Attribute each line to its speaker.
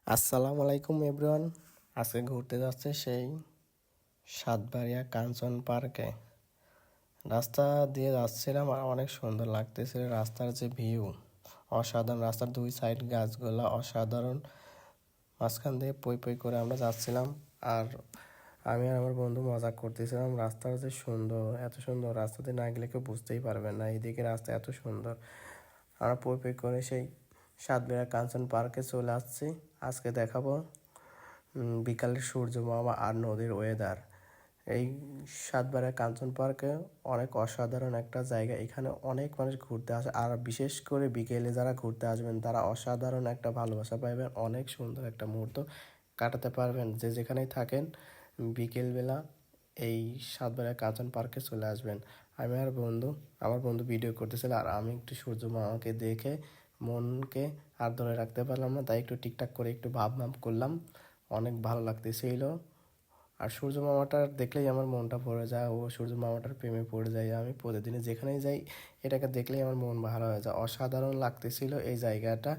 Speaker 1: আসসালামু আলাইকুম এভরিওয়ান। আজকে ঘুরতে যাচ্ছে সেই সাতবাড়িয়া কাঞ্চন পার্কে। রাস্তা দিয়ে যাচ্ছিলাম আর অনেক সুন্দর লাগতেছিল রাস্তার যে ভিউ, অসাধারণ। রাস্তার দুই সাইড গাছগুলা অসাধারণ, মাঝখান দিয়ে পই পই করে আমরা যাচ্ছিলাম। আর আমি আর আমার বন্ধু মজা করতেছিলাম। রাস্তার যে সুন্দর, এত সুন্দর, রাস্তাতে না গেলে কেউ বুঝতেই পারবেন না এইদিকে রাস্তা এত সুন্দর। আমরা পই পই করে সেই সাতবাড়িয়া কাঞ্চন পার্কে চলে আসছি। আজকে দেখাবো বিকালের সূর্য মামা আর নদীর ওয়েদার। এই সাতবাড়িয়া কাঞ্চন পার্কে অনেক অসাধারণ একটা জায়গা। এখানে অনেক মানুষ ঘুরতে আসে, আর বিশেষ করে বিকেলে যারা ঘুরতে আসবেন তারা অসাধারণ একটা ভালোবাসা পাইবেন, অনেক সুন্দর একটা মুহূর্ত কাটাতে পারবেন। যে যেখানেই থাকেন বিকেলবেলা এই সাতবাড়িয়া কাঞ্চন পার্কে চলে আসবেন। আমি আর বন্ধু, আমার বন্ধু ভিডিও করতেছিল আর আমি একটু সূর্য মামাকে দেখে মনকে আর ধরে রাখতে পারলাম না, তাই একটু টিকটাক করে একটু ভাব করলাম। অনেক ভালো লাগতেছিল। আর সূর্য মামাটা দেখলেই আমার মনটা ভরে যায়, ও সূর্য মামাটার প্রেমে পড়ে যায়। আমি প্রতিদিনে যেখানেই যাই এটাকে দেখলেই আমার মন ভালো হয়ে যায়। অসাধারণ লাগতেছিল এই জায়গাটা।